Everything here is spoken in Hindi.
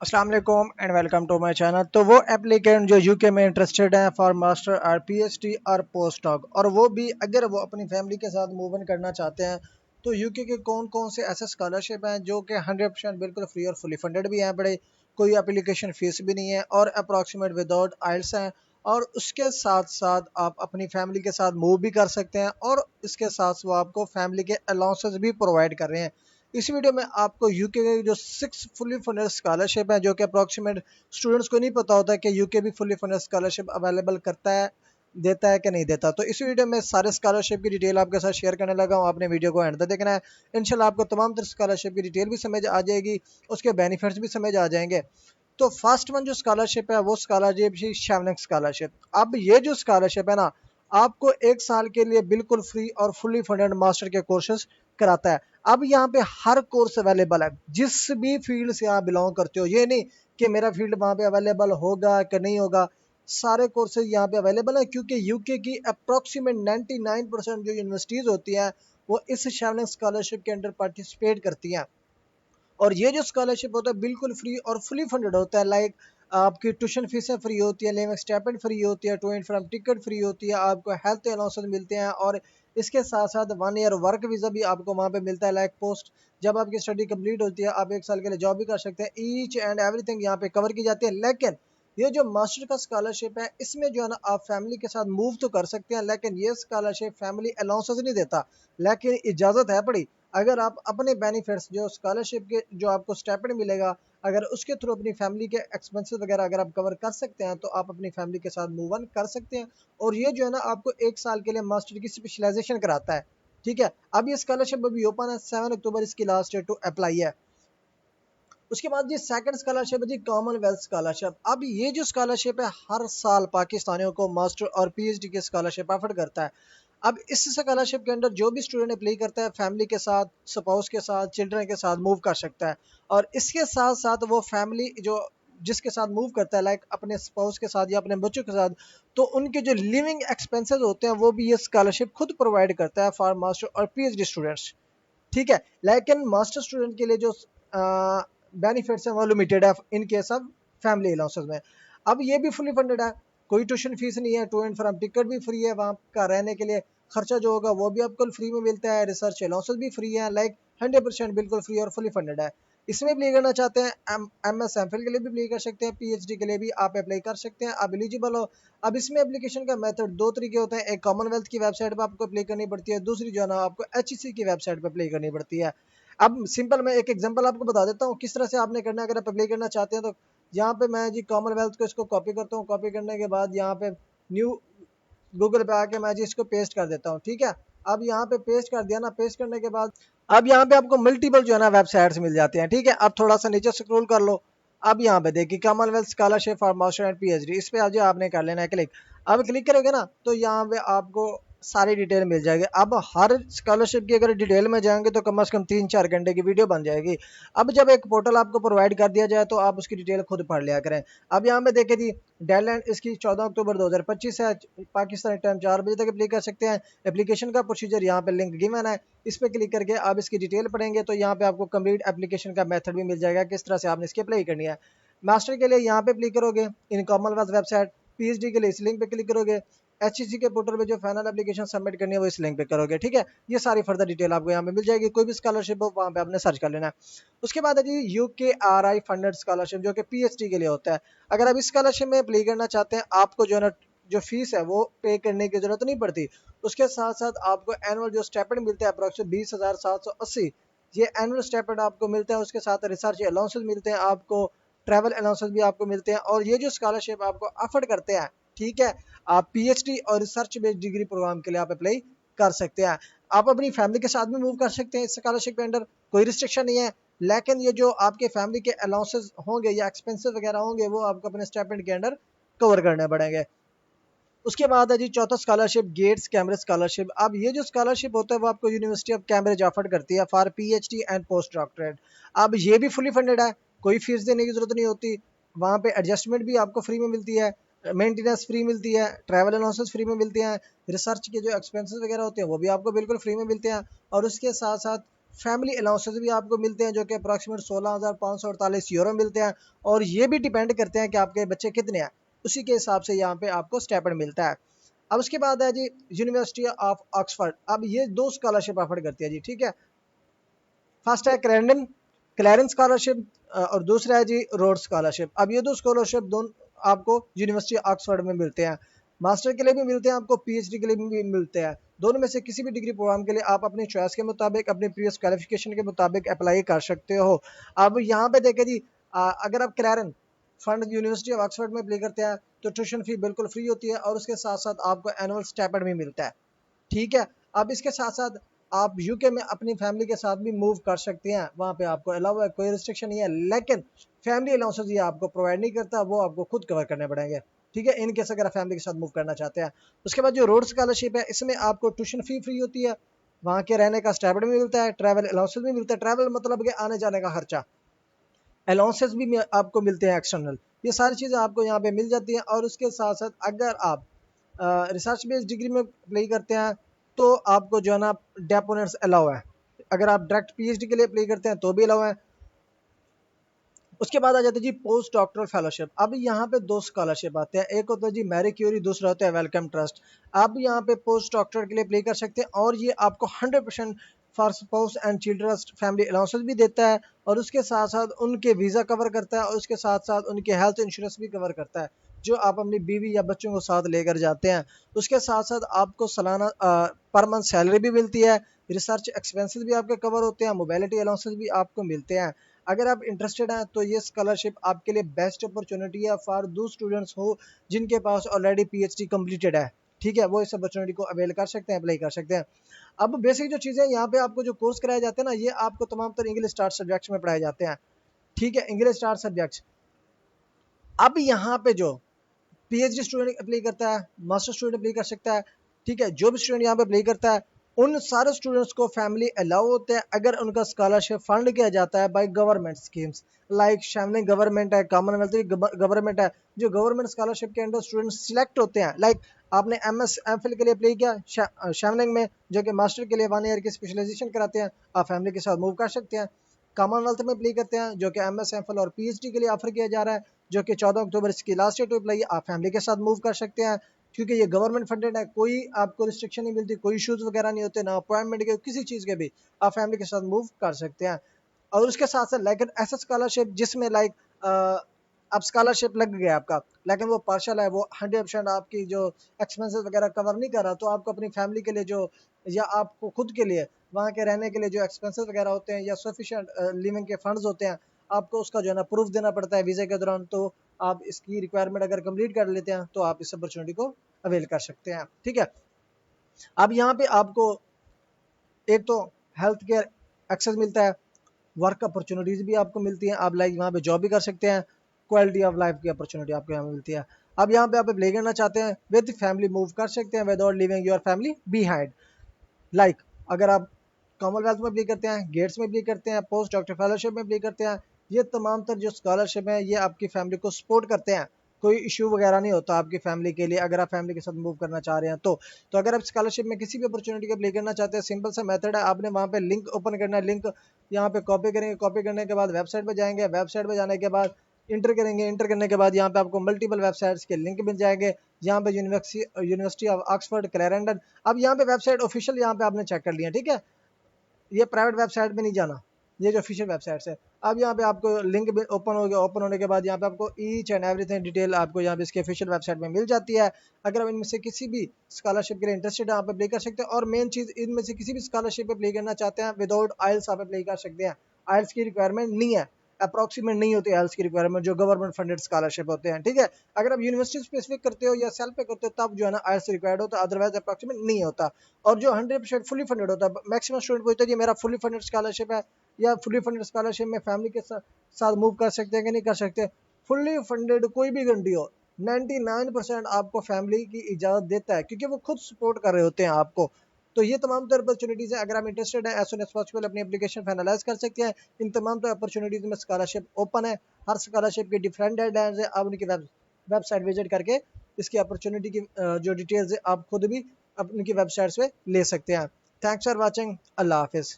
अस्सलाम वालेकुम and welcome to my channel. तो वो एप्लीकेंट जो यूके में इंटरेस्टेड हैं फॉर मास्टर और पीएचडी और पोस्ट डॉक, और वो भी अगर वो अपनी फैमिली के साथ मूव इन करना चाहते हैं तो यूके के कौन कौन से ऐसे स्कॉलरशिप हैं जो कि 100% बिल्कुल फ्री और फुली फंडेड भी हैं, बड़े कोई एप्लीकेशन फीस भी नहीं है और अप्रॉक्सीमेट विदाउट आइल्स हैं, और उसके साथ साथ आप अपनी फैमिली के साथ मूव भी कर सकते हैं और इसके साथ वो आपको फैमिली के अलाउंसेस भी प्रोवाइड कर रहे हैं। इस वीडियो में आपको यूके के जो 6 फुली फंडेड स्कॉलरशिप है, जो कि अप्रॉक्सीमेट स्टूडेंट्स को नहीं पता होता कि यूके भी फुली फंडेड स्कॉलरशिप अवेलेबल करता है, देता है कि नहीं देता। तो इस वीडियो में सारे स्कॉलरशिप की डिटेल आपके साथ शेयर करने लगा हूँ, आपने वीडियो को एंड तक देखना है। इंशाल्लाह आपको तमाम तरह स्कॉलरशिप की डिटेल भी समझ आ जाएगी, उसके बेनिफिट्स भी समझ आ जाएंगे। तो फर्स्ट वन जो स्कॉलरशिप है वो स्कॉलरशिप शेवनिंग स्कॉलरशिप। अब ये जो स्कॉलरशिप है ना, आपको 1 साल के लिए बिल्कुल फ्री और फुली फंडेड मास्टर के कोर्सेज कराता है। अब यहाँ पे हर कोर्स अवेलेबल है, जिस भी फील्ड से आप बिलोंग करते हो। ये नहीं कि मेरा फील्ड वहाँ पे अवेलेबल होगा कि नहीं होगा, सारे कोर्सेज यहाँ पे अवेलेबल है, क्योंकि यूके की अप्रोक्सीमेट 99% जो यूनिवर्सिटीज़ होती हैं वो इस शेवनिंग स्कॉलरशिप के अंडर पार्टिसिपेट करती हैं। और ये जो स्कॉलरशिप होता है बिल्कुल फ्री और फुली फंडेड होता है। लाइक आपकी ट्यूशन फीसें फ्री होती है, लिविंग स्टाइपेंड फ्री होती है, to and from ticket free होती है, आपको हेल्थ अलाउंसेस मिलते हैं, और इसके साथ साथ 1 ईयर वर्क वीज़ा भी आपको वहाँ पे मिलता है। लाइक पोस्ट जब आपकी स्टडी कंप्लीट होती है आप 1 साल के लिए जॉब भी कर सकते हैं। ईच एंड एवरीथिंग यहाँ पे कवर की जाती है। लेकिन ये जो मास्टर का स्कॉलरशिप है इसमें जो है ना, आप फैमिली के साथ मूव तो कर सकते हैं, लेकिन ये स्कॉलरशिप फैमिली अलाउंसेस नहीं देता, लेकिन इजाज़त है पड़ी। अगर आप अपने बेनिफिट्स जो स्कॉलरशिप के जो आपको स्टेपमेंट मिलेगा, अगर उसके थ्रू अपनी फैमिली के एक्सपेंसेस वगैरह अगर आप कवर कर सकते हैं तो आप अपनी फैमिली के साथ मूव ऑन कर सकते हैं। और ये जो है ना, आपको 1 साल के लिए मास्टर की स्पेशलाइजेशन कराता है। ठीक है, अब ये स्कॉलरशिप अभी ओपन है, 7 अक्टूबर इसकी लास्ट डेट टू अप्लाई है। उसके बाद जी सेकंड स्कॉलरशिप है जी कॉमनवेल्थ स्कॉलरशिप। अब ये जो स्कॉलरशिप है हर साल पाकिस्तानियों को मास्टर और पीएचडी की स्कॉलरशिप ऑफर करता है। अब इस स्कॉलरशिप के अंडर जो भी स्टूडेंट अप्लाई करता है फैमिली के साथ, स्पाउस के साथ, चिल्ड्रन के साथ मूव कर सकता है। और इसके साथ साथ वो फैमिली जो जिसके साथ मूव करता है, लाइक अपने स्पाउस के साथ या अपने बच्चों के साथ, तो उनके जो लिविंग एक्सपेंसेस होते हैं वो भी ये स्कॉलरशिप खुद प्रोवाइड करता है फॉर मास्टर और पीएचडी स्टूडेंट्स। ठीक है, लेकिन मास्टर स्टूडेंट के लिए जो बेनिफिट्स हैं वो लिमिटेड है in case of family allowances में। अब ये भी फुली फंडेड है, कोई ट्यूशन फीस नहीं है, टू एंड फ्रॉम टिकट भी फ्री है, वहाँ का रहने के लिए खर्चा जो होगा वो भी आपको फ्री में मिलता है, रिसर्च अलाउंसेस भी फ्री है। लाइक 100% बिल्कुल फ्री और फुली फंडेड है। इसमें अप्लाई करना चाहते हैं एम एस एम फिल के लिए भी अप्लाई कर सकते हैं, पीएचडी के लिए भी आप अप्लाई कर सकते हैं, आप एलिजिबल हो। अब इसमें एप्लीकेशन का मेथड दो तरीके होते हैं, एक कॉमनवेल्थ की वेबसाइट पर आपको अप्लाई करनी पड़ती है, दूसरी जो है ना आपको एचईसी की वेबसाइट पर अप्लाई करनी पड़ती है। अब सिंपल मैं एक एग्जांपल आपको बता देता हूँ किस तरह से आपने करना है अगर आप अप्लाई करना चाहते हैं तो। यहाँ पे मैं जी कॉमनवेल्थ को इसको कॉपी करता हूँ, कॉपी करने के बाद यहाँ पे न्यू गूगल पे आके मैं जी इसको पेस्ट कर देता हूँ। ठीक है, अब यहाँ पे पेस्ट कर दिया ना, पेस्ट करने के बाद अब यहाँ पे आपको मल्टीपल जो है ना वेबसाइट्स मिल जाती हैं। ठीक है, अब थोड़ा सा नीचे स्क्रॉल कर लो। अब यहाँ पे देखिए Commonwealth scholarship for master and PhD, इस पे आज आपने कर लेना है क्लिक। अब क्लिक करोगे ना तो यहाँ पे आपको सारी डिटेल मिल जाएगी। अब हर स्कॉलरशिप की अगर डिटेल में जाएंगे तो कम से कम 3-4 घंटे की वीडियो बन जाएगी। अब जब एक पोर्टल आपको प्रोवाइड कर दिया जाए तो आप उसकी डिटेल खुद पढ़ लिया करें। अब यहाँ पे देखे जी डेडलाइन इसकी 14 अक्टूबर 2025 है, पाकिस्तानी टाइम 4 बजे तक अप्लाई कर सकते हैं। एप्लीकेशन का प्रोसीजर यहाँ पे लिंक गिवन है, इस पर क्लिक करके आप इसकी डिटेल पढ़ेंगे तो यहाँ पे आपको कंप्लीट एप्लीकेशन का मेथड भी मिल जाएगा, किस तरह से आपने इसकी अप्लाई करनी है। मास्टर के लिए यहाँ पे अप्लाई करोगे इन कॉमनवेल्थ वेबसाइट, पीएचडी के लिए इस लिंक पे क्लिक करोगे, एचईसी के पोर्टल पे जो फाइनल एप्लीकेशन सबमिट करनी है वो इस लिंक पे करोगे। ठीक है, ये सारी फर्दर डिटेल आपको यहाँ पे मिल जाएगी, कोई भी स्कॉलरशिप हो वहाँ पे आपने सर्च कर लेना है। उसके बाद है जी यूकेआरआई फंडेड स्कॉलरशिप, जो कि पीएचडी के लिए होता है। अगर आप इस स्कॉलरशिप में अप्लाई करना चाहते हैं आपको जो है ना जो फीस है वो पे करने की जरूरत नहीं पड़ती। उसके साथ साथ आपको एनुअल जो स्टाइपेंड मिलता है अप्रोक्सीमेट 20,780, ये एनुअल स्टाइपेंड आपको मिलता है। उसके साथ रिसर्च अलाउंसेस मिलते हैं आपको, ट्रैवल अलाउंसेस भी आपको मिलते हैं, और ये जो स्कॉलरशिप आपको अफोर्ड करते हैं, ठीक है, आप पीएचडी और रिसर्च बेस्ड डिग्री प्रोग्राम के लिए आप अप्लाई कर सकते हैं। आप अपनी फैमिली के साथ भी मूव कर सकते हैं इस स्कॉलरशिप के अंडर, कोई रिस्ट्रिक्शन नहीं है। लेकिन ये जो आपके फैमिली के अलाउंसेस होंगे या एक्सपेंसेस वगैरह होंगे वो आपको अपने स्टाइपेंड के अंडर कवर करने पड़ेंगे। उसके बाद है जी चौथा स्कॉलरशिप गेट्स कैम्ब्रिज स्कॉलरशिप। अब ये जो स्कॉलरशिप होता है वो आपको यूनिवर्सिटी ऑफ कैम्ब्रिज ऑफर करती है for PhD and post doctorate. अब ये भी फुली फंडेड है, कोई फीस देने की जरूरत नहीं होती, वहाँ पे एडजस्टमेंट भी आपको फ्री में मिलती है, मेंटेनेंस फ्री मिलती है, ट्रैवल अलाउंसेस फ्री में मिलते हैं, रिसर्च के जो एक्सपेंसेस वगैरह होते हैं वो भी आपको बिल्कुल फ्री में मिलते हैं। और उसके साथ साथ फैमिली अलाउंसेस भी आपको मिलते हैं जो कि अप्रॉक्सीमेट 16,548 यूरो मिलते हैं, और ये भी डिपेंड करते हैं कि आपके बच्चे कितने हैं, उसी के हिसाब से यहाँ पे आपको स्टाइपेंड मिलता है। अब उसके बाद है जी यूनिवर्सिटी ऑफ ऑक्सफोर्ड। अब ये दो स्कॉलरशिप ऑफर करती है जी, ठीक है। फर्स्ट है क्लैरेंस स्कॉलरशिप और दूसरा है जी रोड स्कॉलरशिप। अब ये दो स्कॉलरशिप दोनों आपको यूनिवर्सिटी ऑक्सफोर्ड में मिलते हैं। मास्टर के लिए भी मिलते हैं, आपको पीएचडी के लिए भी मिलते हैं। दोनों में से किसी भी डिग्री प्रोग्राम के लिए आप अपनी चॉइस के मुताबिक, अपने प्रीवियस क्वालिफिकेशन के मुताबिक अप्लाई कर सकते हो। अब यहाँ पे देखें जी, अगर आप Clarence fund university of Oxford में अप्लाई करते हैं तो ट्यूशन फी बिल्कुल फ्री होती है, और उसके साथ साथ आपको एनुअल स्टाइपेंड भी मिलता है, ठीक है। अब इसके साथ साथ आप यूके में अपनी फैमिली के साथ भी मूव कर सकते हैं, वहाँ पे आपको अलाउ है, कोई रिस्ट्रिक्शन नहीं है। लेकिन फैमिली अलाउंसेस ये आपको प्रोवाइड नहीं करता, वो आपको खुद कवर करने पड़ेंगे, ठीक है, इन केस अगर आप फैमिली के साथ मूव करना चाहते हैं। उसके बाद जो रोड स्कॉलरशिप है, इसमें आपको ट्यूशन फी फ्री होती है, वहाँ के रहने का स्टाइपेंड भी मिलता है, ट्रैवल अलाउंसेस भी मिलता है। ट्रैवल मतलब कि आने जाने का खर्चा, अलाउंसेस भी आपको मिलते हैं एक्सटर्नल, ये सारी चीज़ें आपको यहाँ पे मिल जाती हैं। और उसके साथ साथ अगर आप रिसर्च बेस्ड डिग्री में अप्लाई करते हैं तो आपको जो है ना डेपोनेंट्स अलाउ है। अगर आप डायरेक्ट पीएचडी के लिए अप्लाई करते हैं तो भी अलाउ है। उसके बाद आ जाते हैं जी पोस्ट डॉक्टरल फेलोशिप। अब यहाँ पे दो स्कॉलरशिप आते हैं, एक होता है जी मैरी क्यूरी, दूसरा होता है वेलकम ट्रस्ट। आप यहाँ पे पोस्ट डॉक्टर के लिए अप्लाई कर सकते हैं, और ये आपको 100% for spouse and childrens family allowances भी देता है, और उसके साथ साथ उनके वीज़ा कवर करता है, और उसके साथ साथ उनके हेल्थ इंश्योरेंस भी कवर करता है जो आप अपनी बीवी या बच्चों को साथ लेकर जाते हैं। उसके साथ साथ आपको सालाना पर मंथ सैलरी भी मिलती है, रिसर्च एक्सपेंसेस भी आपके कवर होते हैं, मोबिलिटी अलाउंसेस भी आपको मिलते हैं। अगर आप इंटरेस्टेड हैं तो ये स्कॉलरशिप आपके लिए बेस्ट अपॉर्चुनिटी है फॉर दो स्टूडेंट्स हो जिनके पास ऑलरेडी पीएचडी कंप्लीटेड है, ठीक है, वो इस अपॉर्चुनिटी को अवेल कर सकते हैं, अप्लाई कर सकते हैं। अब बेसिक जो चीज़ें यहाँ पे आपको जो कोर्स कराए जाते हैं ना, ये आपको तमाम तर इंग्लिश स्टार्ट सब्जेक्ट्स में पढ़ाए जाते हैं, ठीक है, इंग्लिश स्टार्ट सब्जेक्ट्स। अब यहाँ पे जो पीएचडी स्टूडेंट अप्लाई करता है, मास्टर स्टूडेंट अप्लाई कर सकता है, ठीक है, जो भी स्टूडेंट यहाँ पे अप्लाई करता है उन सारे स्टूडेंट्स को फैमिली अलाउ होते हैं अगर उनका स्कॉलरशिप फंड किया जाता है बाय गवर्नमेंट स्कीम्स, लाइक शैमलिंग गवर्नमेंट है, कॉमनवेल्थ गवर्नमेंट है, जो गवर्नमेंट स्कॉलरशिप के अंडर स्टूडेंट सिलेक्ट होते हैं। लाइक आपने एमएस एमफिल के लिए अप्लाई किया शैमलिंग में, जो कि मास्टर के लिए 1 ईयर की स्पेशलाइजेशन कराते हैं, आप फैमिली के साथ मूव कर सकते हैं। कॉमनवेल्थ में अप्लाई करते हैं जो कि एमएस एमफिल और पीएचडी के लिए ऑफर किया जा रहा है, जो कि 14 अक्टूबर इसकी लास्ट डेट अप्लाई है, आप फैमिली के साथ मूव कर सकते हैं, क्योंकि ये गवर्नमेंट फंडेड है, कोई आपको रिस्ट्रिक्शन नहीं मिलती, कोई इश्यूज वगैरह नहीं होते, ना अपॉइंटमेंट के किसी चीज़ के भी, आप फैमिली के साथ मूव कर सकते हैं। और उसके साथ साथ लेकिन ऐसा स्कॉलरशिप जिसमें लाइक अब स्कॉलरशिप लग गया आपका, लेकिन वो पार्शल है, वो 100% आपकी जो एक्सपेंसेस वगैरह कवर नहीं कर रहा, तो आपको अपनी फैमिली के लिए जो, या आपको खुद के लिए वहाँ के रहने के लिए जो एक्सपेंसेस वगैरह होते हैं या सफिशिएंट लिविंग के फंड्स होते हैं, आपको उसका जो है ना प्रूफ देना पड़ता है वीज़े के दौरान। तो आप इसकी रिक्वायरमेंट अगर कंप्लीट कर लेते हैं तो आप इस अपॉर्चुनिटी को अवेल कर सकते हैं, ठीक है। अब यहाँ पे आपको एक तो हेल्थ केयर एक्सेस मिलता है, वर्क अपॉर्चुनिटीज़ भी आपको मिलती हैं, आप लाइक वहाँ पे जॉब भी कर सकते हैं, क्वालिटी ऑफ लाइफ की अपॉर्चुनिटी आपको यहाँ मिलती है। अब यहाँ पे आप अप्लाई करना चाहते हैं विद फैमिली मूव कर सकते हैं without leaving your family behind. Like अगर आप कॉमनवेल्थ में अप्लाई करते हैं, गेट्स में अप्लाई करते हैं, पोस्ट डॉक्टर फेलोशिप में अप्लाई करते हैं, ये तमाम तर जो स्कॉलरशिप है ये आपकी फैमिली को सपोर्ट करते हैं, कोई इशू वगैरह नहीं होता आपकी फैमिली के लिए अगर आप फैमिली के साथ मूव करना चाह रहे हैं तो अगर आप स्कॉलरशिप में किसी भी अपॉर्चुनिटी को अप्लाई करना चाहते हैं, सिंपल सा मेथड है, आपने वहाँ पे लिंक ओपन करना है, लिंक यहाँ पे कॉपी करेंगे, कॉपी करने के बाद वेबसाइट पे जाएंगे, वेबसाइट पे जाने के बाद इंटर करेंगे, इंटर करने के बाद यहाँ पे आपको मल्टीपल वेबसाइट्स के लिंक मिल जाएंगे, यहाँ पे यूनिवर्सिटी ऑफ ऑक्सफोर्ड क्लैरेंडन। अब यहाँ पे वेबसाइट ऑफिशियल यहाँ पे आपने चेक कर लिया, ठीक है, ये प्राइवेट वेबसाइट में नहीं जाना, ये जो ऑफिशियल वेबसाइट्स है। अब यहाँ पे आपको लिंक ओपन हो गया, ओपन होने के बाद यहाँ पे आपको ईच एंड एवरीथिंग डिटेल आपको यहाँ पे इसके ऑफिशियल वेबसाइट में मिल जाती है। अगर आप इनमें से किसी भी स्कॉलरशिप के लिए इंटरेस्टेड है आप अप्लाई कर सकते हैं, और मेन चीज़ इनमें से किसी भी स्कॉलरशिप अप्लाई करना चाहते हैं विदाउट आइल्स आप अप्लाई कर सकते हैं, आइल्स की रिक्वायरमेंट नहीं है, अप्रॉक्सीमेट नहीं होती आइल्स की रिक्वायरमेंट जो गवर्नमेंट फंडेड स्कॉलरशिप होते हैं, ठीक है। अगर आप यूनिवर्सिटी स्पेसिफिक करते हो या सेल्फ पे करते हो तब जो है ना आइल्स रिक्वायर्ड होता है, अदरवाइज अप्रॉक्सीमेट नहीं होता। और जो 100% फुली फंडेड होता है, मैक्सिमम स्टूडेंट पूछते हैं जी मेरा फुली फंडेड स्कॉलरशिप है, या फुली फंडेड स्कॉलरशिप में फैमिली के साथ मूव कर सकते हैं कि नहीं कर सकते। फुली फंडेड कोई भी गारंटी हो, 99% आपको फैमिली की इजाज़त देता है, क्योंकि वो खुद सपोर्ट कर रहे होते हैं आपको। तो ये तमाम तर अपॉर्चुनिटीज़ हैं, अगर आप इंटरेस्टेड हैं एज सुन एज पॉसिबल अपनी एप्लीकेशन फाइनलाइज कर सकते हैं। इन तमाम तर अपॉर्चुनिटीज़ में स्कॉलरशिप ओपन है, हर स्कॉलरशिप की डिफरेंट डेडलाइंस है, आप उनकी वेबसाइट विजिट करके इसकी अपॉर्चुनिटी की जो डिटेल्स है आप खुद भी उनकी वेबसाइट्स पे ले सकते हैं। थैंक्स फॉर वॉचिंग, अल्लाह हाफिज़।